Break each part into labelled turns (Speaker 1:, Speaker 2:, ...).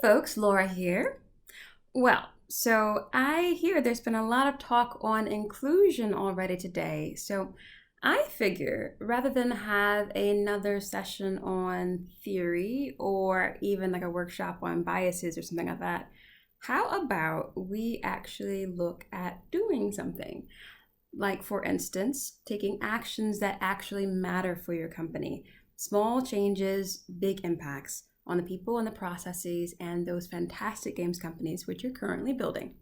Speaker 1: folks, Laura here. Well, so I hear there's been a lot of talk on inclusion already today. So I figure rather than have another session on theory or even like a workshop on biases or something like that, how about we actually look at doing something? Like, for instance, taking actions that actually matter for your company. Small changes, big impacts on the people and the processes and those fantastic games companies which you're currently building.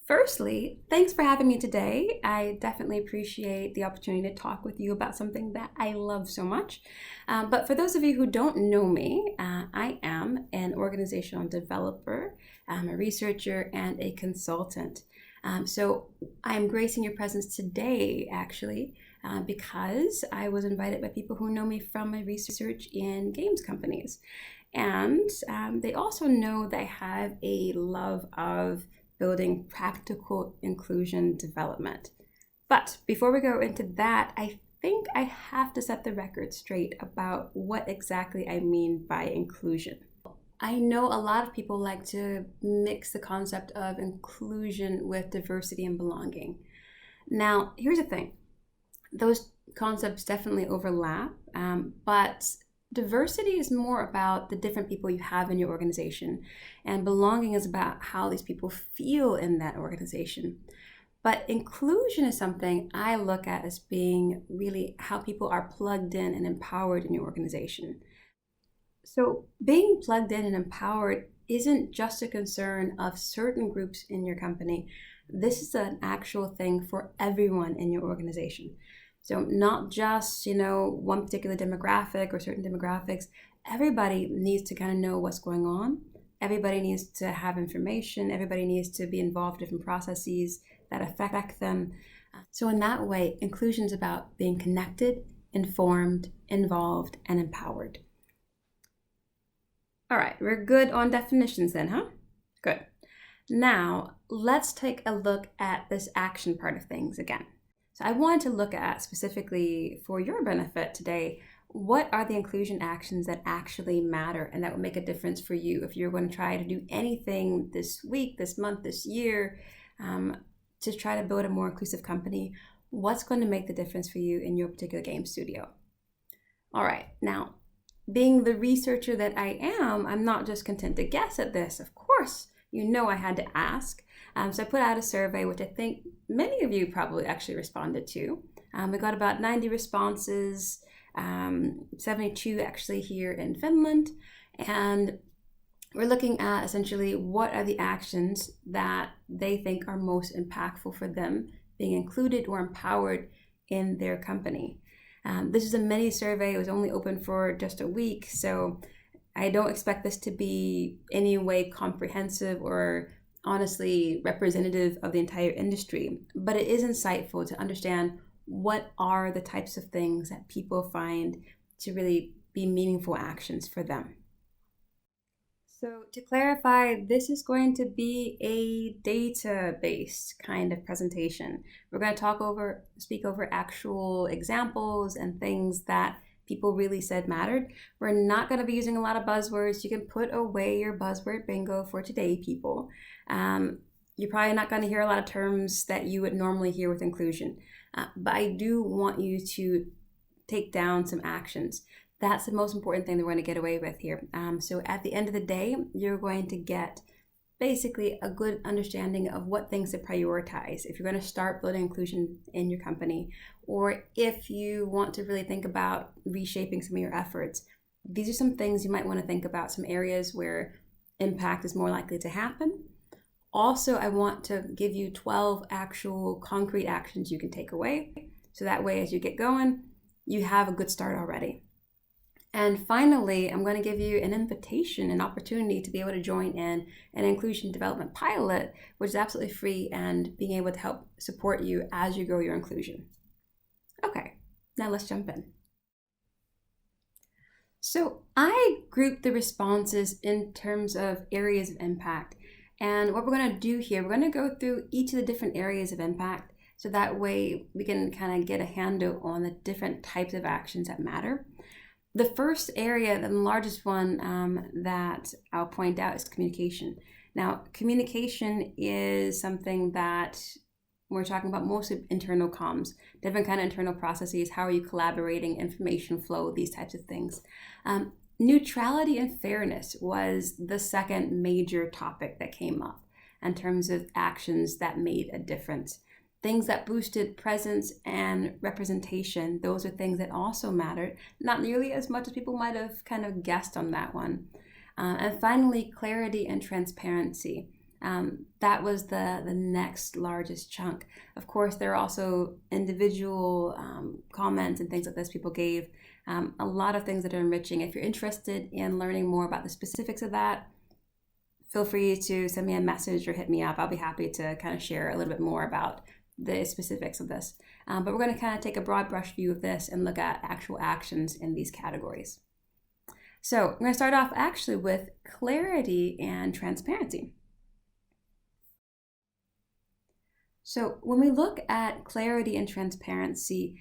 Speaker 1: Firstly, thanks for having me today. I definitely appreciate the opportunity to talk with you about something that I love so much. But for those of you who don't know me, I am an organizational developer, I'm a researcher, and a consultant. So I'm gracing your presence today, actually, because I was invited by people who know me from my research in games companies. And they also know that I have a love of building practical inclusion development. But before we go into that, I think I have to set the record straight about what exactly I mean by inclusion. I know a lot of people like to mix the concept of inclusion with diversity and belonging. Now, here's the thing. Those concepts definitely overlap, but diversity is more about the different people you have in your organization, and belonging is about how these people feel in that organization. But inclusion is something I look at as being really how people are plugged in and empowered in your organization. So being plugged in and empowered isn't just a concern of certain groups in your company. This is an actual thing for everyone in your organization. So not just, one particular demographic or certain demographics. Everybody needs to kind of know what's going on. Everybody needs to have information. Everybody needs to be involved in different processes that affect them. So in that way, inclusion is about being connected, informed, involved, and empowered. All right, we're good on definitions then, huh? Good. Now, let's take a look at this action part of things again. So I wanted to look at specifically for your benefit today, what are the inclusion actions that actually matter and that will make a difference for you if you're going to try to do anything this week, this month, this year, to try to build a more inclusive company. What's going to make the difference for you in your particular game studio? All right, now, being the researcher that I am, I'm not just content to guess at this. Of course, I had to ask. So I put out a survey, which I think many of you probably actually responded to. We got about 90 responses, 72 actually here in Finland. And we're looking at essentially what are the actions that they think are most impactful for them being included or empowered in their company. This is a mini survey. It was only open for just a week, so I don't expect this to be any way comprehensive or honestly representative of the entire industry, but it is insightful to understand what are the types of things that people find to really be meaningful actions for them. So to clarify, this is going to be a data-based kind of presentation. We're going to speak over actual examples and things that people really said mattered. We're not going to be using a lot of buzzwords. You can put away your buzzword bingo for today, people. You're probably not going to hear a lot of terms that you would normally hear with inclusion. But I do want you to take down some actions. That's the most important thing that we're going to get away with here. So at the end of the day, you're going to get basically a good understanding of what things to prioritize if you're going to start building inclusion in your company, or if you want to really think about reshaping some of your efforts. These are some things you might want to think about, some areas where impact is more likely to happen. Also, I want to give you 12 actual concrete actions you can take away. So that way, as you get going, you have a good start already. And finally, I'm going to give you an invitation, an opportunity to be able to join in an inclusion development pilot, which is absolutely free and being able to help support you as you grow your inclusion. Okay, now let's jump in. So I grouped the responses in terms of areas of impact. And what we're going to do here, we're going to go through each of the different areas of impact So that way we can kind of get a handle on the different types of actions that matter. The first area, the largest one that I'll point out is communication. Now, communication is something that we're talking about mostly internal comms, different kind of internal processes. How are you collaborating, information flow, these types of things. Neutrality and fairness was the second major topic that came up in terms of actions that made a difference. Things that boosted presence and representation, those are things that also mattered, not nearly as much as people might have kind of guessed on that one. And finally, clarity and transparency. That was the next largest chunk. Of course, there are also individual comments and things like this people gave. A lot of things that are enriching. If you're interested in learning more about the specifics of that, feel free to send me a message or hit me up. I'll be happy to kind of share a little bit more about the specifics of this. But we're going to kind of take a broad brush view of this and look at actual actions in these categories. So I'm going to start off actually with clarity and transparency. So when we look at clarity and transparency,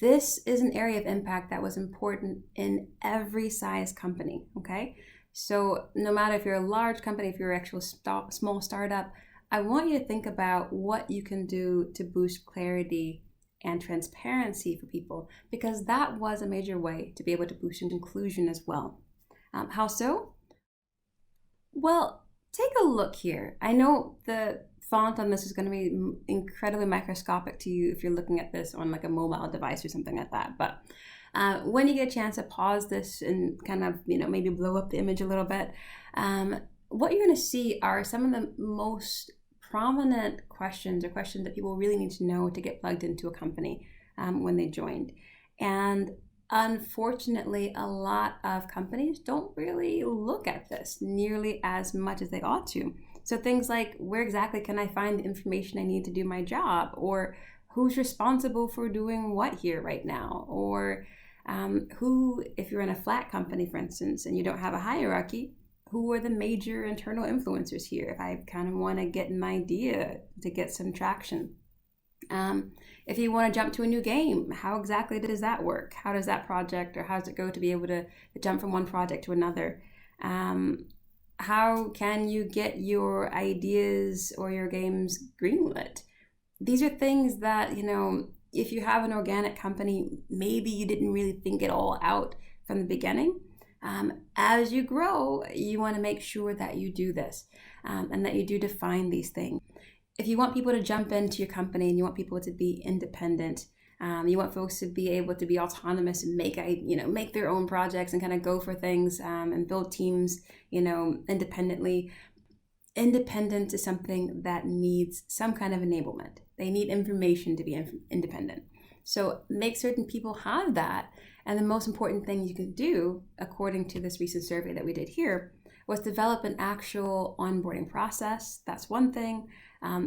Speaker 1: this is an area of impact that was important in every size company, okay? So no matter if you're a large company, if you're an actual small startup, I want you to think about what you can do to boost clarity and transparency for people, because that was a major way to be able to boost inclusion as well. How so? Well, take a look here. I know the font on this is going to be incredibly microscopic to you if you're looking at this on like a mobile device or something like that. But when you get a chance to pause this and kind of, maybe blow up the image a little bit, what you're going to see are some of the most prominent questions or questions that people really need to know to get plugged into a company when they joined. And unfortunately, a lot of companies don't really look at this nearly as much as they ought to. So things like, where exactly can I find the information I need to do my job? Or who's responsible for doing what here right now? Or who, if you're in a flat company, for instance, and you don't have a hierarchy, who are the major internal influencers here if I kind of want to get an idea to get some traction? If you want to jump to a new game, how exactly does that work? How does that project, or how does it go to be able to jump from one project to another? How can you get your ideas or your games greenlit? These are things that, if you have an organic company, maybe you didn't really think it all out from the beginning. As you grow, you want to make sure that you do this and that you do define these things. If you want people to jump into your company and you want people to be independent, you want folks to be able to be autonomous and make their own projects and kind of go for things and build teams, independently. Independent is something that needs some kind of enablement. They need information to be independent. So make certain people have that. And the most important thing you can do, according to this recent survey that we did here, was develop an actual onboarding process. That's one thing.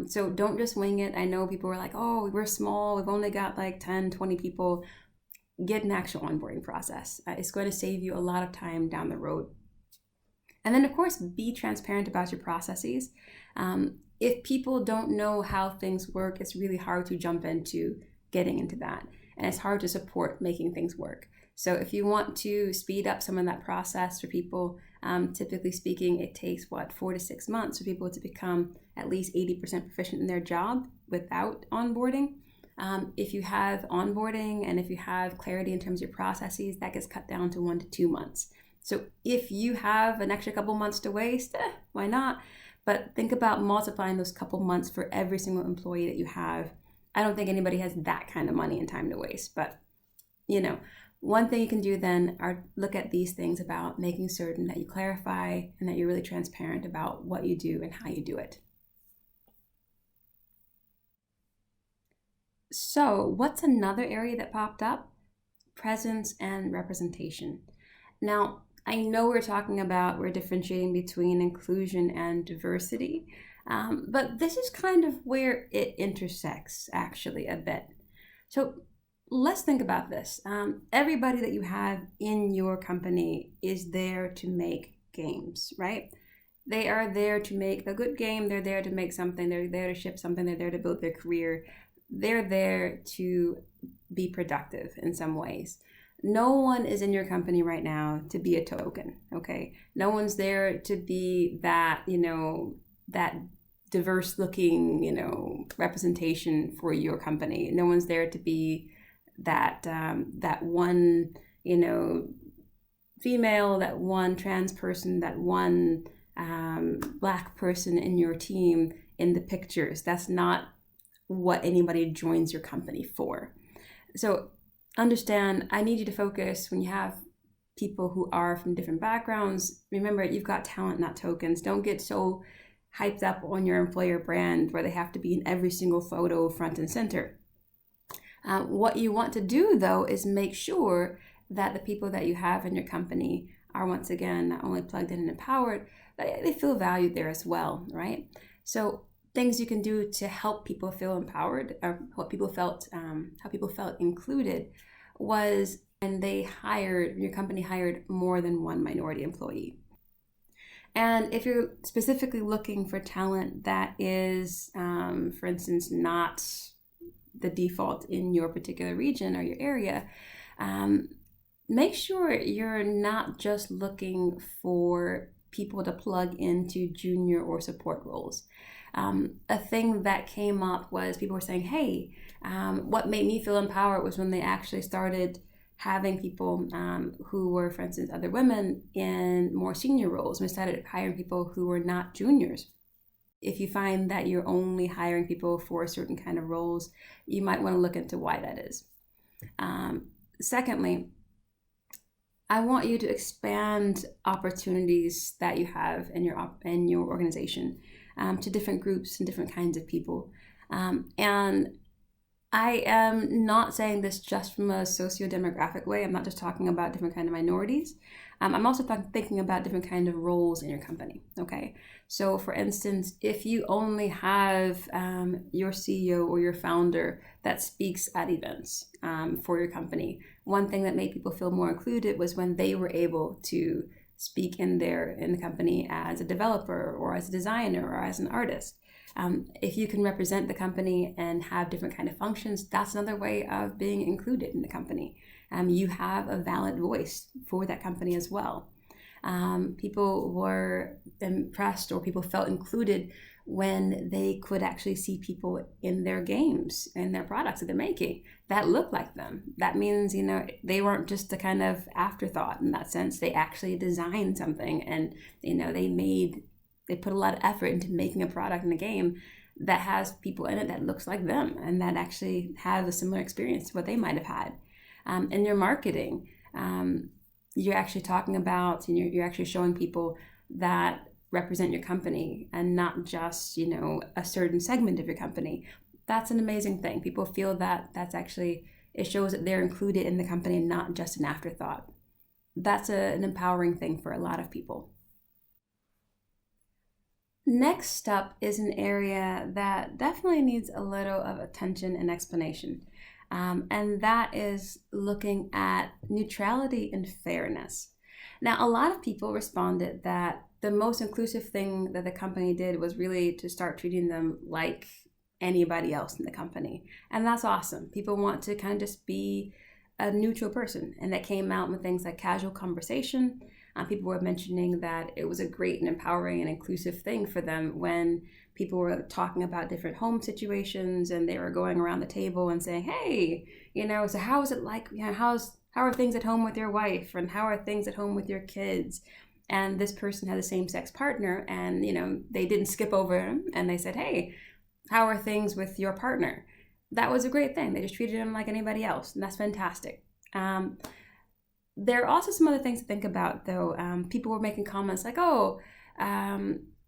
Speaker 1: So don't just wing it. I know people were like, oh, we're small. We've only got like 10, 20 people. Get an actual onboarding process. It's going to save you a lot of time down the road. And then, of course, be transparent about your processes. If people don't know how things work, it's really hard to jump into getting into that. And it's hard to support making things work. So if you want to speed up some of that process for people, typically speaking, it takes 4 to 6 months for people to become at least 80% proficient in their job without onboarding. If you have onboarding and if you have clarity in terms of your processes, that gets cut down to 1 to 2 months. So if you have an extra couple months to waste, why not? But think about multiplying those couple months for every single employee that you have. I don't think anybody has that kind of money and time to waste, but one thing you can do then are look at these things about making certain that you clarify and that you're really transparent about what you do and how you do it. So what's another area that popped up? Presence and representation. Now, I know we're differentiating between inclusion and diversity, but this is kind of where it intersects actually a bit. So let's think about this. Everybody that you have in your company is there to make games, right? They are there to make a good game. They're there to make something. They're there to ship something. They're there to build their career. they're there to be productive in some ways. No one is in your company right now to be a token, okay? No one's there to be that, that diverse looking, representation for your company. No one's there to be that one, female, that one trans person, that one Black person in your team in the pictures. That's not what anybody joins your company for. So understand, I need you to focus when you have people who are from different backgrounds. Remember, you've got talent, not tokens. Don't get so hyped up on your employer brand where they have to be in every single photo front and center. What you want to do, though, is make sure that the people that you have in your company are, once again, not only plugged in and empowered, but they feel valued there as well, right? So things you can do to help people feel empowered, or how people felt included, was when your company hired more than one minority employee. And if you're specifically looking for talent that is, for instance, not the default in your particular region or your area, make sure you're not just looking for people to plug into junior or support roles. A thing that came up was people were saying, hey, what made me feel empowered was when they actually started having people who were, for instance, other women in more senior roles. We started hiring people who were not juniors. If you find that you're only hiring people for certain kind of roles, you might want to look into why that is. Secondly, I want you to expand opportunities that you have in your organization to different groups and different kinds of people. And I am not saying this just from a socio-demographic way. I'm not just talking about different kind of minorities. I'm also thinking about different kind of roles in your company, okay? So for instance, if you only have your CEO or your founder that speaks at events for your company, one thing that made people feel more included was when they were able to speak in the company as a developer or as a designer or as an artist. If you can represent the company and have different kind of functions, that's another way of being included in the company. You have a valid voice for that company as well. People were impressed, or people felt included when they could actually see people in their games and their products that they're making that look like them. That means, they weren't just a kind of afterthought in that sense. They actually designed something, and, they put a lot of effort into making a product in a game that has people in it that looks like them and that actually have a similar experience to what they might have had. In your marketing, you're actually talking about, and you're actually showing people that represent your company and not just, a certain segment of your company. That's an amazing thing. People feel that it shows that they're included in the company and not just an afterthought. That's an empowering thing for a lot of people. Next up is an area that definitely needs a little of attention and explanation. And that is looking at neutrality and fairness. Now, a lot of people responded that the most inclusive thing that the company did was really to start treating them like anybody else in the company. And that's awesome. People want to kind of just be a neutral person. And that came out with things like casual conversation. People were mentioning that it was a great and empowering and inclusive thing for them when people were talking about different home situations, and they were going around the table and saying, hey, so how is it like, how are things at home with your wife, and how are things at home with your kids? And this person had a same-sex partner, and, they didn't skip over him, and they said, hey, how are things with your partner? That was a great thing. They just treated him like anybody else, and that's fantastic. There are also some other things to think about, though. People were making comments like,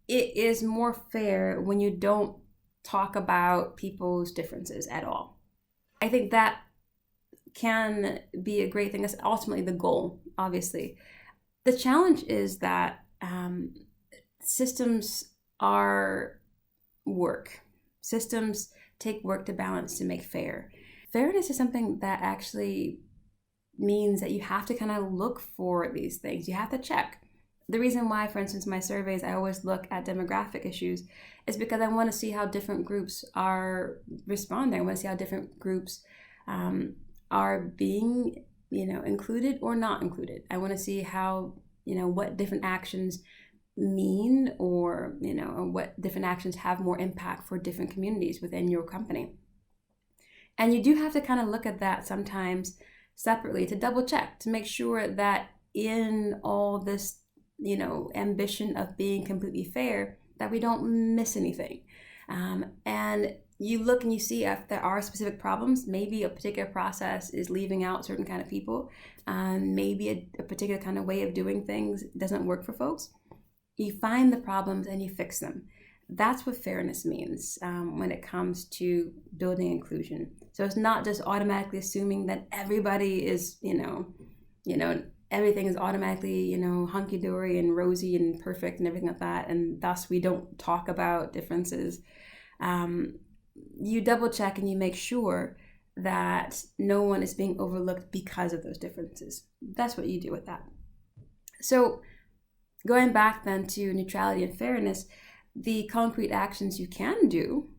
Speaker 1: it is more fair when you don't talk about people's differences at all. I think that can be a great thing. That's ultimately the goal, obviously. The challenge is that systems are work. Systems take work to balance to make fair. Fairness is something that actually means that you have to kind of look for these things. You have to check. The reason why, for instance, my surveys, I always look at demographic issues is because I want to see how different groups are responding. I want to see how different groups are being, included or not included. I want to see how, what different actions mean, or what different actions have more impact for different communities within your company. And you do have to kind of look at that sometimes separately to double check, to make sure that in all this ambition of being completely fair, that we don't miss anything. And you look and you see if there are specific problems. Maybe a particular process is leaving out certain kind of people. Maybe a particular kind of way of doing things doesn't work for folks. You find the problems and you fix them. That's what fairness means when it comes to building inclusion. So it's not just automatically assuming that everybody is, everything is automatically, hunky-dory and rosy and perfect and everything like that, and thus we don't talk about differences. You double check and you make sure that no one is being overlooked because of those differences. That's what you do with that. So going back then to neutrality and fairness, the concrete actions you can do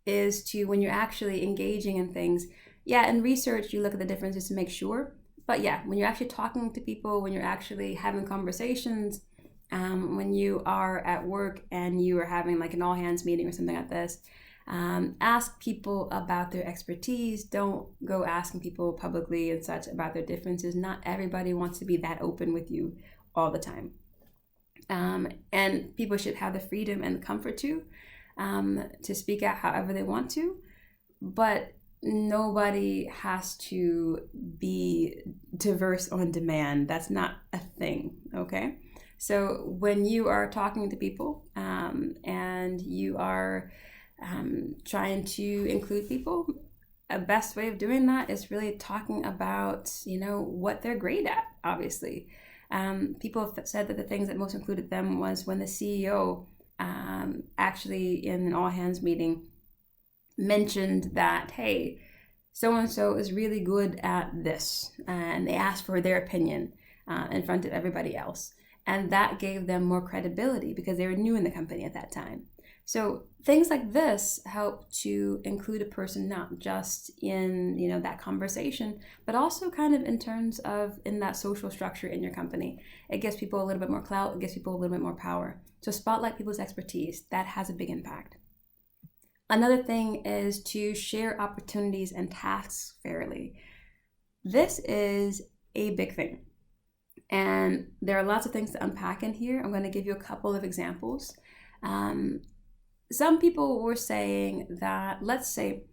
Speaker 1: is to, when you're actually engaging in things, in research, you look at the differences to make sure. But when you're actually talking to people, when you're actually having conversations, when you are at work and you are having like an all hands meeting or something like this, ask people about their expertise. Don't go asking people publicly and such about their differences. Not everybody wants to be that open with you all the time. And people should have the freedom and the comfort to speak out however they want to. But nobody has to be diverse on demand. That's not a thing, okay? So when you are talking to people and you are trying to include people, a best way of doing that is really talking about, what they're great at, obviously. People have said that the things that most included them was when the CEO actually in an all-hands meeting mentioned that, hey, so-and-so is really good at this, and they asked for their opinion in front of everybody else. And that gave them more credibility because they were new in the company at that time. So things like this help to include a person not just in, that conversation, but also kind of in terms of in that social structure in your company. It gives people a little bit more clout, it gives people a little bit more power. So spotlight people's expertise. That has a big impact. Another thing is to share opportunities and tasks fairly. This is a big thing. And there are lots of things to unpack in here. I'm going to give you a couple of examples. Some people were saying that, let's say,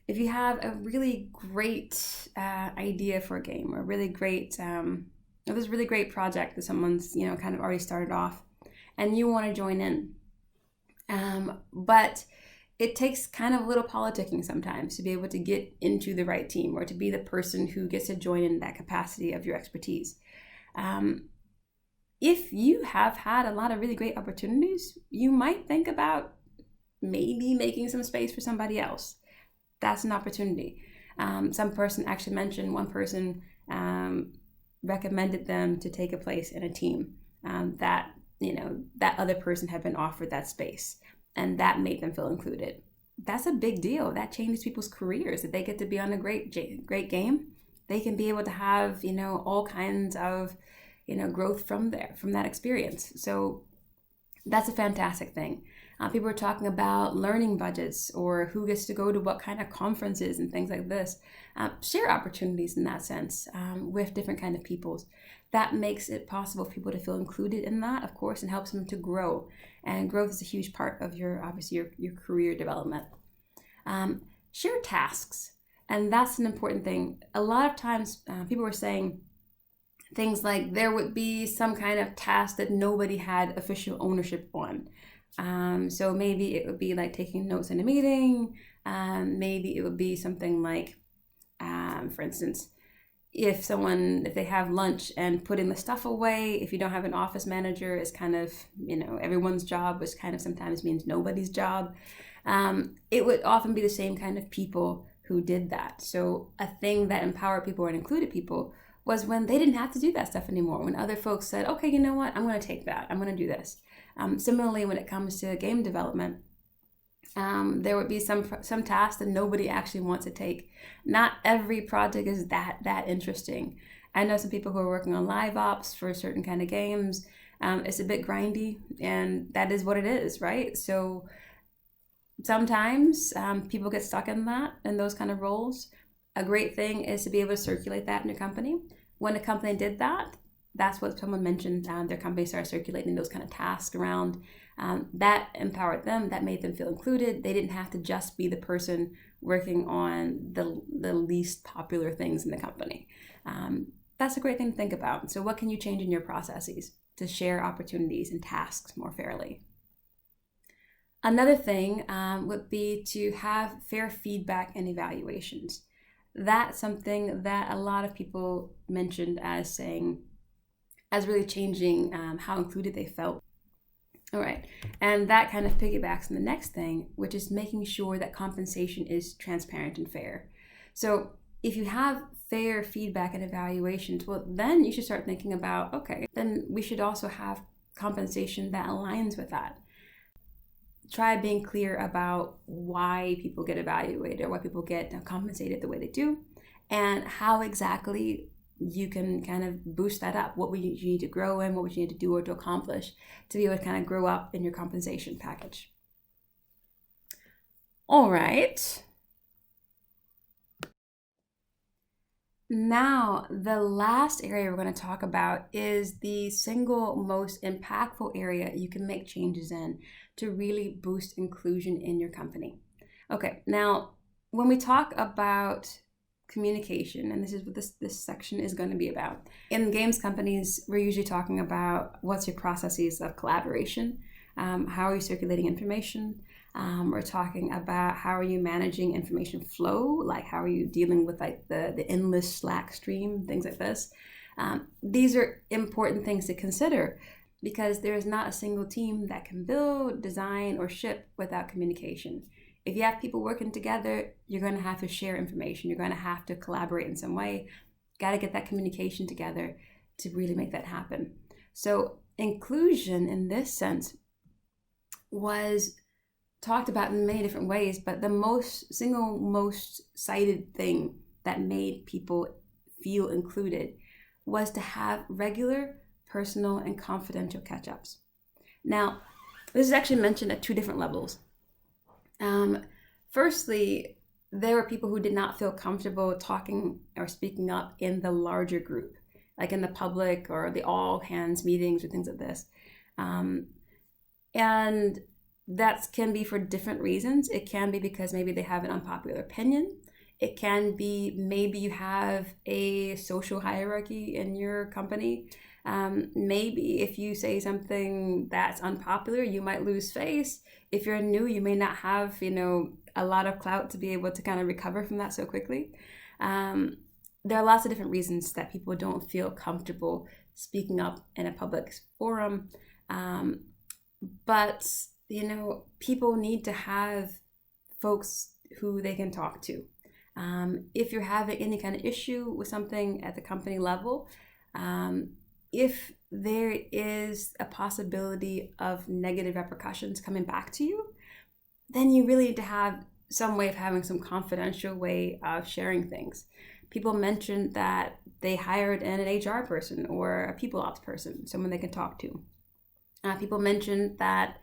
Speaker 1: if you have a really great idea for a game, or a really great, there's a really great project that someone's, kind of already started off, and you want to join in. But it takes kind of a little politicking sometimes to be able to get into the right team, or to be the person who gets to join in that capacity of your expertise. If you have had a lot of really great opportunities, you might think about maybe making some space for somebody else. That's an opportunity. Some person actually mentioned, one person recommended them to take a place in a team that other person had been offered that space, and that made them feel included. That's a big deal. That changes people's careers. If they get to be on a great game, they can be able to have, all kinds of, growth from that experience. So that's a fantastic thing. People are talking about learning budgets, or who gets to go to what kind of conferences and things like this. Share opportunities in that sense with different kind of peoples. That makes it possible for people to feel included in that, of course, and helps them to grow. And growth is a huge part of your career development. Share tasks, and that's an important thing. A lot of times people were saying things like there would be some kind of task that nobody had official ownership on. So maybe it would be like taking notes in a meeting. Maybe it would be something like, for instance, if they have lunch and putting the stuff away, if you don't have an office manager, is kind of, everyone's job, which kind of sometimes means nobody's job. It would often be the same kind of people who did that. So a thing that empowered people and included people was when they didn't have to do that stuff anymore. When other folks said, okay, you know what, I'm going to take that. I'm going to do this. Similarly, when it comes to game development, there would be some tasks that nobody actually wants to take. Not every project is that interesting. I know some people who are working on live ops for certain kind of games. It's a bit grindy, and that is what it is, right? So sometimes people get stuck in those kind of roles. A great thing is to be able to circulate that in your company. When a company did that, that's what someone mentioned, their company started circulating those kind of tasks around. That empowered them, that made them feel included. They didn't have to just be the person working on the least popular things in the company. That's a great thing to think about. So what can you change in your processes to share opportunities and tasks more fairly? Another thing would be to have fair feedback and evaluations. That's something that a lot of people mentioned as really changing how included they felt. All right, and that kind of piggybacks on the next thing, which is making sure that compensation is transparent and fair. So if you have fair feedback and evaluations, well, then you should start thinking about, okay, then we should also have compensation that aligns with that. Try being clear about why people get evaluated or why people get compensated the way they do, and how exactly you can kind of boost that up. What would you need to grow in? What would you need to do or to accomplish to be able to kind of grow up in your compensation package? All right. Now, the last area we're going to talk about is the single most impactful area you can make changes in to really boost inclusion in your company. Okay, now, when we talk about communication, and this is what this section is going to be about. In games companies, we're usually talking about what's your processes of collaboration, how are you circulating information. We're talking about how are you managing information flow, like how are you dealing with like the endless Slack stream, things like this. These are important things to consider because there is not a single team that can build, design, or ship without communication. If you have people working together, you're going to have to share information. You're going to have to collaborate in some way. Got to get that communication together to really make that happen. So inclusion in this sense was talked about in many different ways, but the most cited thing that made people feel included was to have regular, personal, and confidential catch-ups. Now, this is actually mentioned at two different levels. Firstly, there were people who did not feel comfortable talking or speaking up in the larger group, like in the public or the all hands meetings or things like this. And that can be for different reasons. It can be because maybe they have an unpopular opinion. It can be maybe you have a social hierarchy in your company. Maybe if you say something that's unpopular, you might lose face. If you're new, you may not have, a lot of clout to be able to kind of recover from that so quickly. There are lots of different reasons that people don't feel comfortable speaking up in a public forum. But, people need to have folks who they can talk to. If you're having any kind of issue with something at the company level, if there is a possibility of negative repercussions coming back to you, then you really need to have some way of having some confidential way of sharing things. People mentioned that they hired an HR person or a people ops person, someone they can talk to. People mentioned that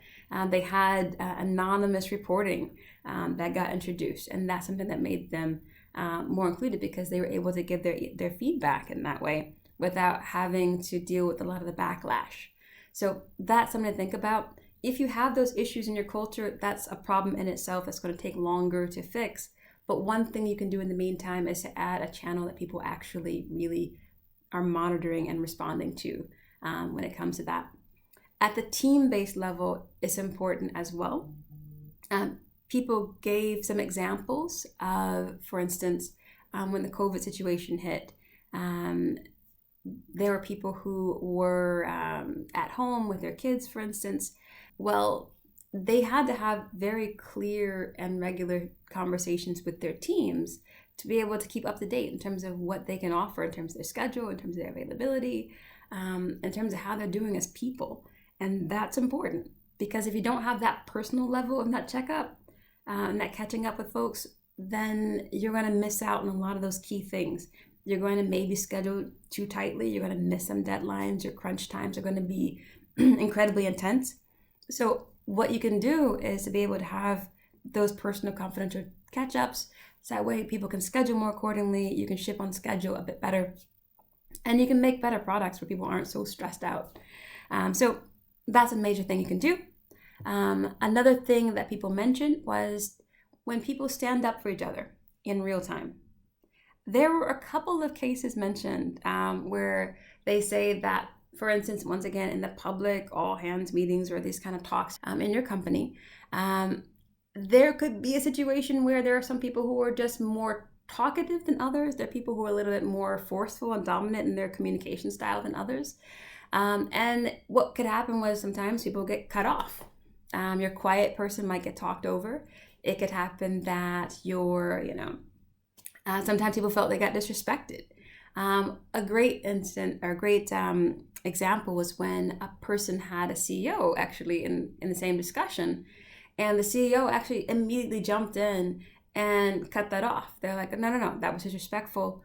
Speaker 1: they had anonymous reporting that got introduced, and that's something that made them more included because they were able to give their feedback in that way without having to deal with a lot of the backlash. So that's something to think about. If you have those issues in your culture, that's a problem in itself that's going to take longer to fix. But one thing you can do in the meantime is to add a channel that people actually really are monitoring and responding to when it comes to that. At the team-based level, it's important as well. People gave some examples of, for instance, when the COVID situation hit, there were people who were at home with their kids, for instance. Well, they had to have very clear and regular conversations with their teams to be able to keep up to date in terms of what they can offer, in terms of their schedule, in terms of their availability, in terms of how they're doing as people. And that's important, because if you don't have that personal level of that checkup and that catching up with folks, then you're going to miss out on a lot of those key things. You're going to maybe schedule too tightly. You're going to miss some deadlines. Your crunch times are going to be incredibly intense. So what you can do is to be able to have those personal confidential catch-ups. So that way people can schedule more accordingly. You can ship on schedule a bit better. And you can make better products where people aren't so stressed out. So that's a major thing you can do. Another thing that people mentioned was when people stand up for each other in real time. There were a couple of cases mentioned where they say that, for instance, once again, in the public all hands meetings or these kind of talks in your company, there could be a situation where there are some people who are just more talkative than others. There are people who are a little bit more forceful and dominant in their communication style than others. And what could happen was sometimes people get cut off. Your quiet person might get talked over. It could happen that sometimes people felt they got disrespected. A great example was when a person had a CEO actually in the same discussion, and the CEO actually immediately jumped in and cut that off. They're like, no, that was disrespectful.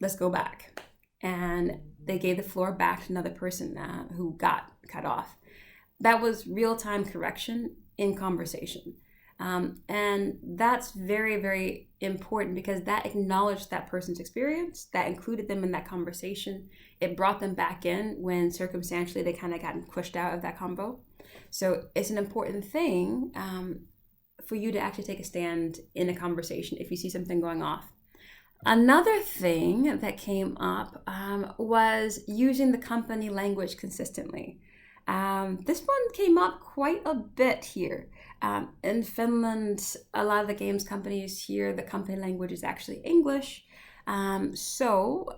Speaker 1: Let's go back. And they gave the floor back to another person who got cut off. That was real-time correction in conversation. And that's very, very important, because that acknowledged that person's experience, that included them in that conversation. It brought them back in when circumstantially they kind of gotten pushed out of that convo. So it's an important thing for you to actually take a stand in a conversation if you see something going off. Another thing that came up was using the company language consistently. This one came up quite a bit here. In Finland, a lot of the games companies here, the company language is actually English. So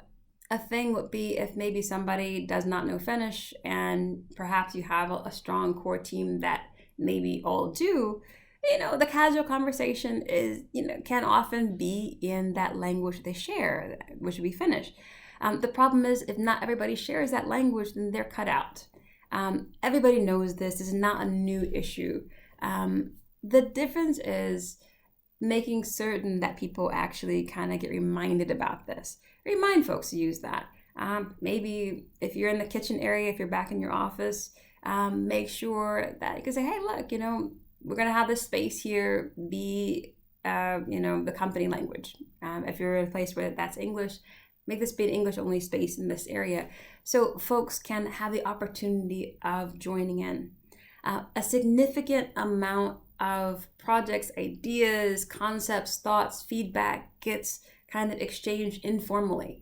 Speaker 1: a thing would be if maybe somebody does not know Finnish and perhaps you have a strong core team that maybe all do, the casual conversation can often be in that language they share, which would be Finnish. The problem is if not everybody shares that language, then they're cut out. Everybody knows this. This is not a new issue. The difference is making certain that people actually kind of get reminded about this. Remind folks to use that. Maybe if you're in the kitchen area, if you're back in your office, make sure that you can say, hey, look, we're going to have this space here be, the company language. If you're in a place where that's English, make this be an English-only space in this area so folks can have the opportunity of joining in. A significant amount of projects, ideas, concepts, thoughts, feedback gets kind of exchanged informally,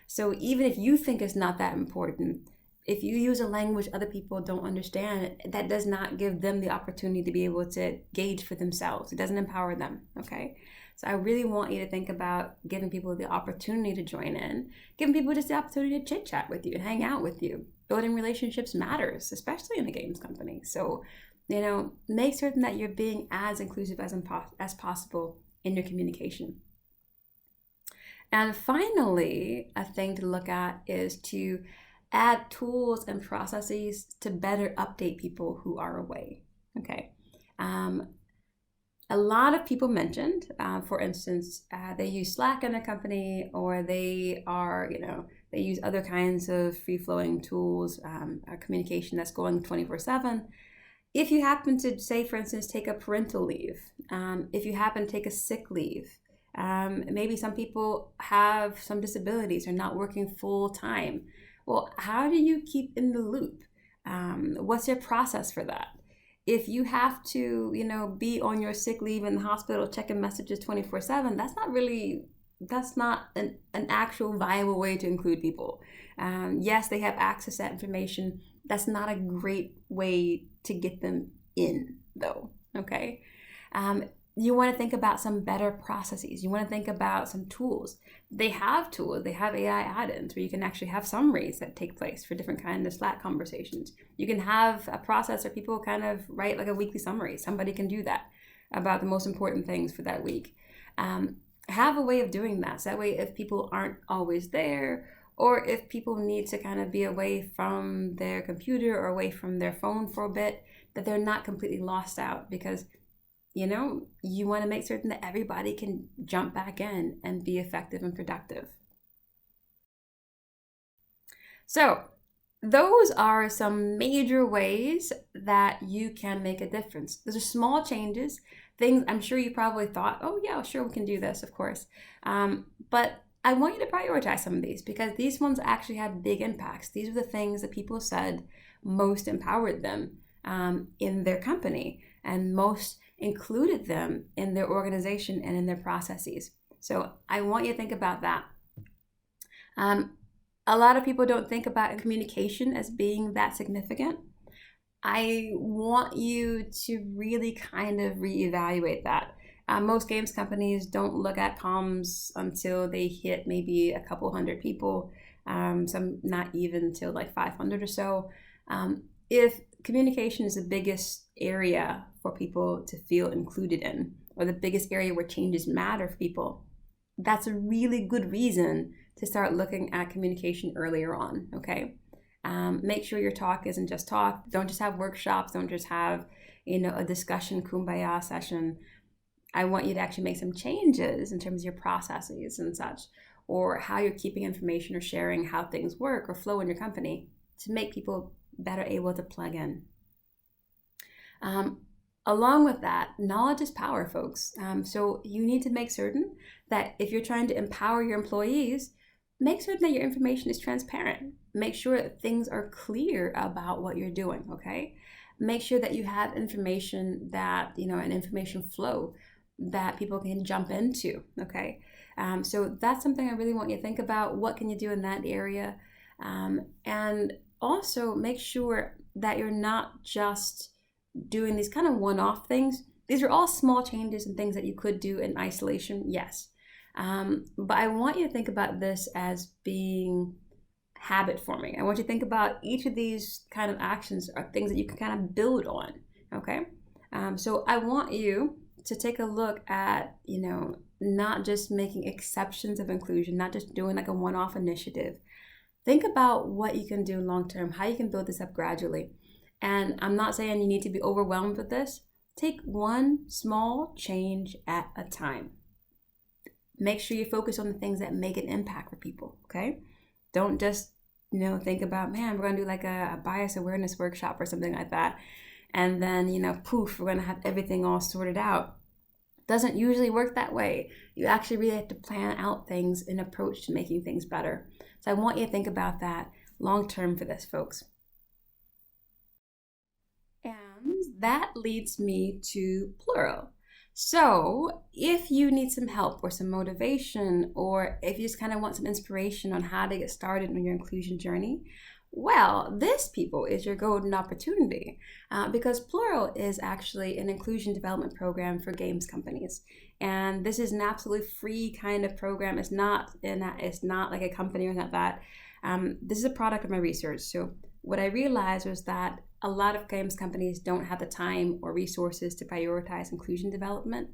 Speaker 1: So even if you think it's not that important, if you use a language other people don't understand, that does not give them the opportunity to be able to gauge for themselves. It doesn't empower them, okay? So I really want you to think about giving people the opportunity to join in, giving people just the opportunity to chit chat with you and hang out with you. Building relationships matters, especially in a games company. So, make certain that you're being as inclusive as possible in your communication. And finally, a thing to look at is to add tools and processes to better update people who are away. Okay. A lot of people mentioned, for instance, they use Slack in a company, or they are, they use other kinds of free-flowing tools, communication that's going 24/7. If you happen to, say, for instance, take a parental leave, if you happen to take a sick leave, maybe some people have some disabilities or not working full time. Well, how do you keep in the loop? What's your process for that? If you have to, be on your sick leave in the hospital checking messages 24/7, that's not an actual viable way to include people. Yes, they have access to that information. That's not a great way to get them in, though, okay? You want to think about some better processes. You want to think about some tools. They have tools. They have AI add-ins where you can actually have summaries that take place for different kinds of Slack conversations. You can have a process where people kind of write like a weekly summary. Somebody can do that about the most important things for that week. have a way of doing that. So that way, if people aren't always there, or if people need to kind of be away from their computer or away from their phone for a bit, that they're not completely lost out, because you want to make certain that everybody can jump back in and be effective and productive. So those are some major ways that you can make a difference. Those are small changes, things I'm sure you probably thought, oh yeah, sure, we can do this, of course. But I want you to prioritize some of these, because these ones actually had big impacts. These are the things that people said most empowered them in their company, and most included them in their organization and in their processes. So I want you to think about that. A lot of people don't think about communication as being that significant. I want you to really kind of reevaluate that. Most games companies don't look at comms until they hit maybe a couple hundred people, some not even till like 500 or so. If communication is the biggest area for people to feel included in, or the biggest area where changes matter for people, that's a really good reason to start looking at communication earlier on, okay? Make sure your talk isn't just talk. Don't just have workshops. Don't just have, a discussion kumbaya session. I want you to actually make some changes in terms of your processes and such, or how you're keeping information or sharing how things work or flow in your company to make people better able to plug in. Along with that, knowledge is power, folks. So you need to make certain that if you're trying to empower your employees, make certain that your information is transparent. Make sure that things are clear about what you're doing, okay? Make sure that you have information that, an information flow that people can jump into, okay? So that's something I really want you to think about. What can you do in that area? And also make sure that you're not just doing these kind of one-off things. These are all small changes and things that you could do in isolation, yes. But I want you to think about this as being habit forming. I want you to think about each of these kind of actions are things that you can kind of build on, okay? So I want you to take a look at, not just making exceptions of inclusion, not just doing like a one-off initiative. Think about what you can do long-term, how you can build this up gradually. And I'm not saying you need to be overwhelmed with this. Take one small change at a time. Make sure you focus on the things that make an impact for people, okay? Don't just, think about, man, we're going to do like a bias awareness workshop or something like that. And then, poof, we're going to have everything all sorted out. Doesn't usually work that way. You actually really have to plan out things and approach to making things better. So I want you to think about that long term for this, folks. And that leads me to Plural. So if you need some help or some motivation, or if you just kind of want some inspiration on how to get started on your inclusion journey, well, this, people, is your golden opportunity, because Plural is actually an inclusion development program for games companies. And this is an absolutely free kind of program. It's not like a company or not that. This is a product of my research. So what I realized was that a lot of games companies don't have the time or resources to prioritize inclusion development,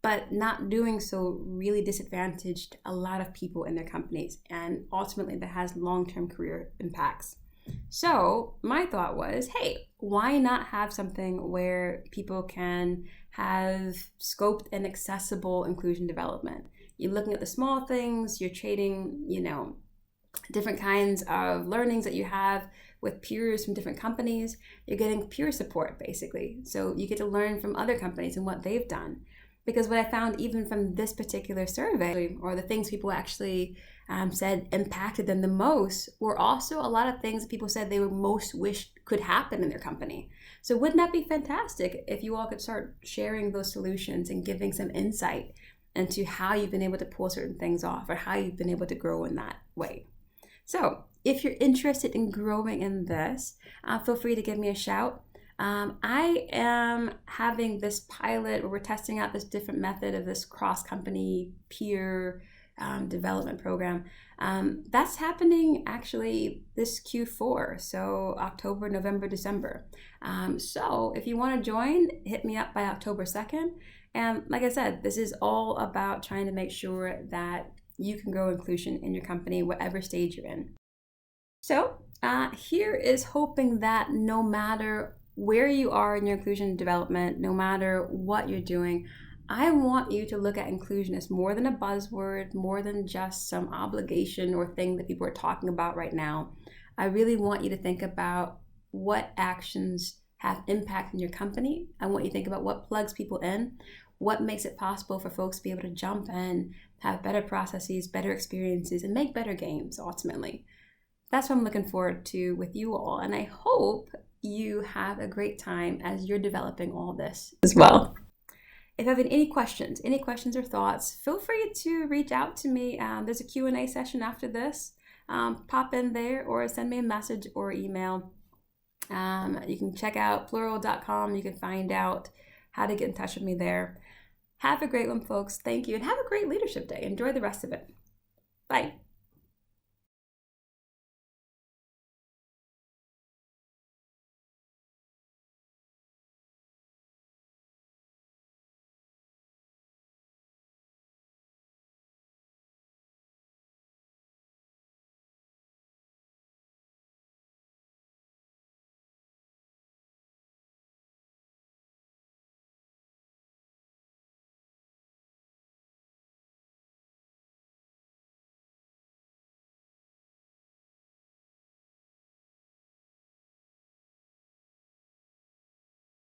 Speaker 1: but not doing so really disadvantaged a lot of people in their companies, and ultimately that has long-term career impacts. So my thought was, hey, why not have something where people can have scoped and accessible inclusion development? You're looking at the small things, you're trading, different kinds of learnings that you have with peers from different companies. You're getting peer support, basically. So you get to learn from other companies and what they've done. Because what I found even from this particular survey, or the things people actually said impacted them the most, were also a lot of things that people said they would most wish could happen in their company. So wouldn't that be fantastic if you all could start sharing those solutions and giving some insight into how you've been able to pull certain things off, or how you've been able to grow in that way. So if you're interested in growing in this, feel free to give me a shout. I am having this pilot where we're testing out this different method of this cross-company peer development program. That's happening actually this Q4, so October, November, December. So if you want to join, hit me up by October 2nd, And like I said, this is all about trying to make sure that you can grow inclusion in your company, whatever stage you're in. So here is hoping that no matter where you are in your inclusion development, no matter what you're doing, I want you to look at inclusion as more than a buzzword, more than just some obligation or thing that people are talking about right now. I really want you to think about what actions have impact in your company. I want you to think about what plugs people in, what makes it possible for folks to be able to jump in, have better processes, better experiences, and make better games ultimately. That's what I'm looking forward to with you all. And I hope you have a great time as you're developing all this as well. If you have any questions or thoughts, feel free to reach out to me. There's a Q&A session after this. Pop in there or send me a message or email. You can check out plural.com. You can find out how to get in touch with me there. Have a great one, folks. Thank you. And have a great leadership day. Enjoy the rest of it. Bye.